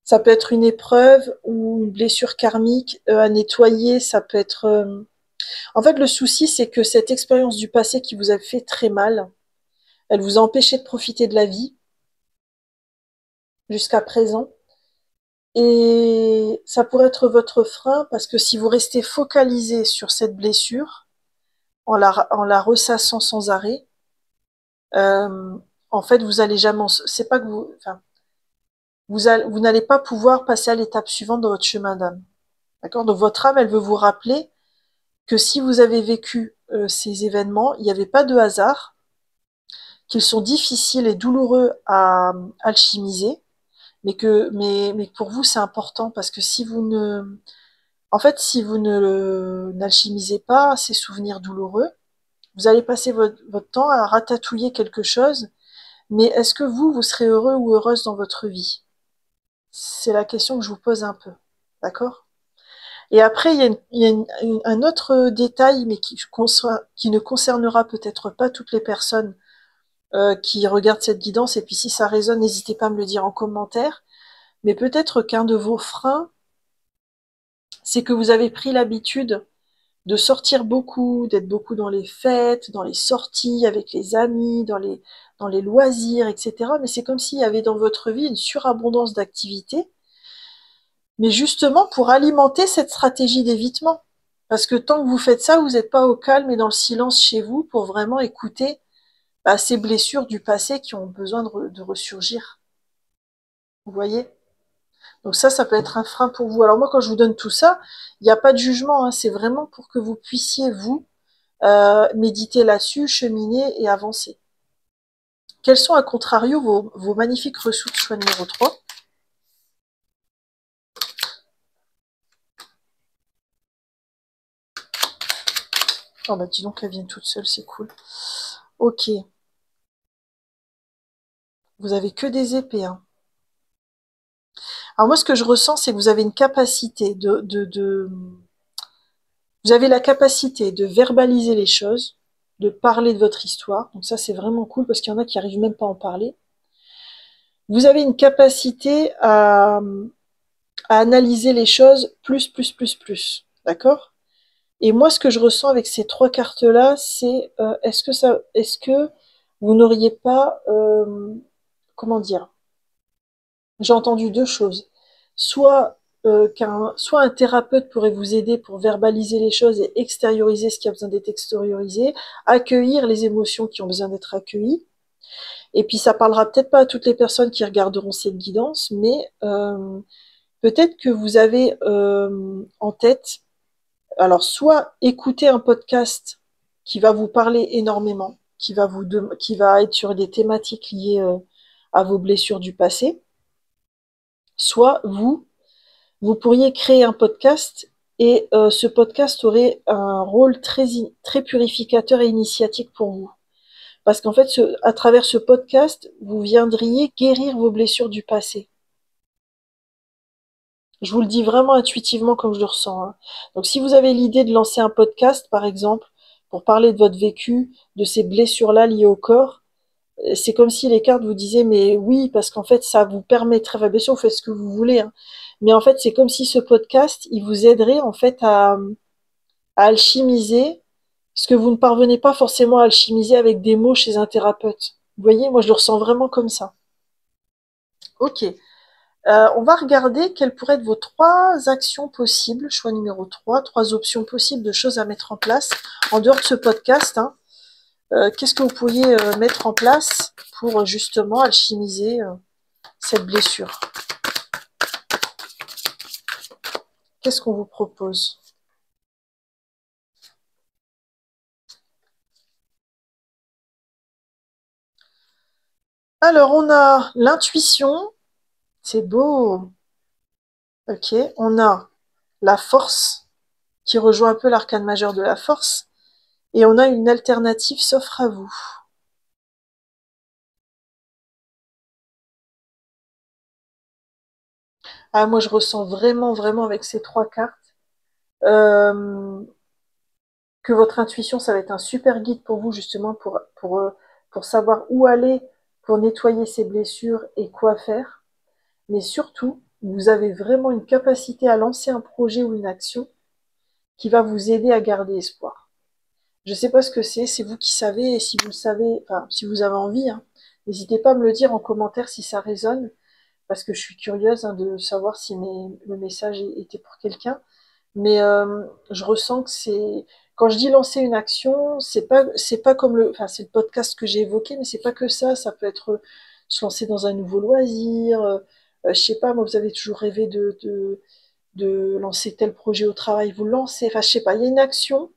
Ça peut être une épreuve ou une blessure karmique à nettoyer. Ça peut être... En fait, le souci, c'est que cette expérience du passé qui vous a fait très mal, elle vous a empêché de profiter de la vie jusqu'à présent. Et ça pourrait être votre frein parce que si vous restez focalisé sur cette blessure, en la ressassant sans arrêt, euh, en fait, vous allez jamais, c'est pas que vous, enfin, vous n'allez pas pouvoir passer à l'étape suivante dans votre chemin d'âme. D'accord? Donc votre âme, elle veut vous rappeler que si vous avez vécu ces événements, il n'y avait pas de hasard, qu'ils sont difficiles et douloureux à alchimiser, mais pour vous c'est important parce que si vous ne, en fait, si vous ne n'alchimisez pas ces souvenirs douloureux, vous allez passer votre temps à ratatouiller quelque chose, mais est-ce que vous serez heureux ou heureuse dans votre vie? C'est la question que je vous pose un peu. D'accord? Et après, il y a un autre détail, mais qui ne concernera peut-être pas toutes les personnes qui regardent cette guidance. Et puis si ça résonne, n'hésitez pas à me le dire en commentaire. Mais peut-être qu'un de vos freins, c'est que vous avez pris l'habitude de sortir beaucoup, d'être beaucoup dans les fêtes, dans les sorties avec les amis, dans les loisirs, etc. Mais c'est comme s'il y avait dans votre vie une surabondance d'activités, mais justement pour alimenter cette stratégie d'évitement. Parce que tant que vous faites ça, vous n'êtes pas au calme et dans le silence chez vous pour vraiment écouter ces blessures du passé qui ont besoin de ressurgir. Vous voyez? Donc ça peut être un frein pour vous. Alors moi, quand je vous donne tout ça, il n'y a pas de jugement, hein, c'est vraiment pour que vous puissiez, vous, méditer là-dessus, cheminer et avancer. Quelles sont, à contrario, vos magnifiques ressources? Choix numéro 3. Oh bah dis donc, elles viennent toutes seules, c'est cool. Ok. Vous avez que des épées, hein. Alors moi, ce que je ressens, c'est que vous avez une capacité vous avez la capacité de verbaliser les choses, de parler de votre histoire. Donc ça, c'est vraiment cool parce qu'il y en a qui arrivent même pas à en parler. Vous avez une capacité à analyser les choses plus. D'accord? Et moi, ce que je ressens avec ces 3 cartes-là, c'est est-ce que vous n'auriez pas, comment dire? J'ai entendu 2 choses. Soit soit un thérapeute pourrait vous aider pour verbaliser les choses et extérioriser ce qui a besoin d'être extériorisé, accueillir les émotions qui ont besoin d'être accueillies. Et puis ça parlera peut-être pas à toutes les personnes qui regarderont cette guidance, mais peut-être que vous avez en tête, alors soit écouter un podcast qui va vous parler énormément, qui va être sur des thématiques liées à vos blessures du passé, soit vous pourriez créer un podcast et ce podcast aurait un rôle très purificateur et initiatique pour vous. Parce qu'en fait, à travers ce podcast, vous viendriez guérir vos blessures du passé. Je vous le dis vraiment intuitivement comme je le ressens, hein. Donc si vous avez l'idée de lancer un podcast, par exemple, pour parler de votre vécu, de ces blessures-là liées au corps, c'est comme si les cartes vous disaient mais oui, parce qu'en fait ça vous permettrait, enfin bien sûr vous faites ce que vous voulez, hein, mais en fait c'est comme si ce podcast, il vous aiderait en fait à alchimiser ce que vous ne parvenez pas forcément à alchimiser avec des mots chez un thérapeute. Vous voyez, moi je le ressens vraiment comme ça. Ok. On va regarder quelles pourraient être vos 3 actions possibles, choix numéro 3, 3 options possibles de choses à mettre en place en dehors de ce podcast, hein. Qu'est-ce que vous pourriez mettre en place pour justement alchimiser cette blessure? Qu'est-ce qu'on vous propose? Alors, on a l'intuition, c'est beau. Ok, on a la force, qui rejoint un peu l'arcane majeur de la force, et on a une alternative s'offre à vous. Ah, moi, je ressens vraiment avec ces 3 cartes euh, que votre intuition, ça va être un super guide pour vous, justement, pour savoir où aller, pour nettoyer ces blessures et quoi faire. Mais surtout, vous avez vraiment une capacité à lancer un projet ou une action qui va vous aider à garder espoir. Je ne sais pas ce que c'est vous qui savez, et si vous le savez, enfin, si vous avez envie, hein, n'hésitez pas à me le dire en commentaire si ça résonne, parce que je suis curieuse de savoir si le message était pour quelqu'un. Mais je ressens que c'est quand je dis lancer une action, c'est pas comme enfin c'est le podcast que j'ai évoqué, mais c'est pas que ça peut être se lancer dans un nouveau loisir, je sais pas, moi vous avez toujours rêvé de lancer tel projet au travail, vous le lancez, enfin je sais pas, il y a une action,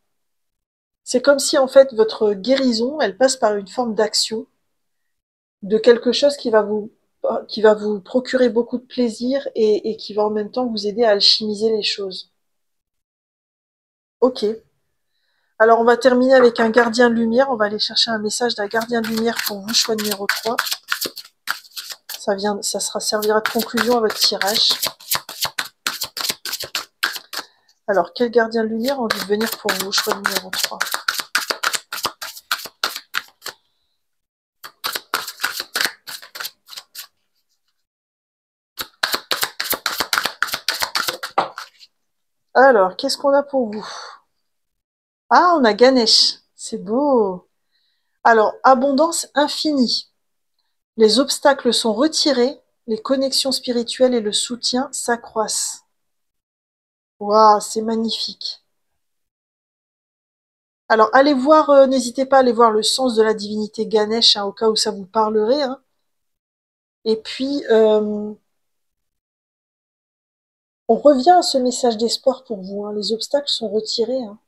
c'est comme si en fait votre guérison, elle passe par une forme d'action, de quelque chose qui va vous procurer beaucoup de plaisir et qui va en même temps vous aider à alchimiser les choses. Ok. Alors, on va terminer avec un gardien de lumière. On va aller chercher un message d'un gardien de lumière pour vous, choix numéro 3. Servira de conclusion à votre tirage. Alors, quel gardien de lumière a envie de venir pour vous, choix numéro 3? Alors, qu'est-ce qu'on a pour vous? Ah, on a Ganesh. C'est beau. Alors, abondance infinie. Les obstacles sont retirés, les connexions spirituelles et le soutien s'accroissent. Waouh, c'est magnifique. Alors, allez voir, n'hésitez pas à aller voir le sens de la divinité Ganesh, hein, au cas où ça vous parlerait, hein. Et puis, on revient à ce message d'espoir pour vous, hein. Les obstacles sont retirés, hein.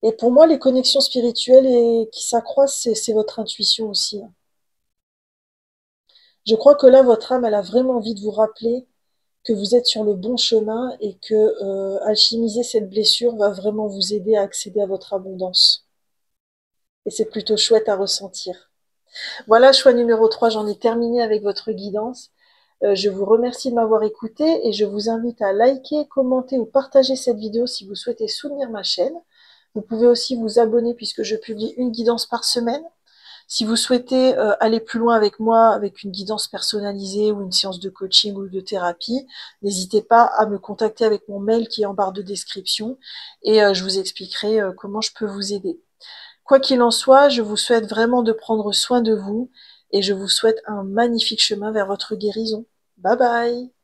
Et pour moi, les connexions spirituelles qui s'accroissent, c'est votre intuition aussi, hein. Je crois que là, votre âme, elle a vraiment envie de vous rappeler que vous êtes sur le bon chemin et que alchimiser cette blessure va vraiment vous aider à accéder à votre abondance. Et c'est plutôt chouette à ressentir. Voilà, choix numéro 3, j'en ai terminé avec votre guidance. Je vous remercie de m'avoir écouté et je vous invite à liker, commenter ou partager cette vidéo si vous souhaitez soutenir ma chaîne. Vous pouvez aussi vous abonner puisque je publie une guidance par semaine. Si vous souhaitez aller plus loin avec moi, avec une guidance personnalisée ou une séance de coaching ou de thérapie, n'hésitez pas à me contacter avec mon mail qui est en barre de description et je vous expliquerai comment je peux vous aider. Quoi qu'il en soit, je vous souhaite vraiment de prendre soin de vous et je vous souhaite un magnifique chemin vers votre guérison. Bye bye!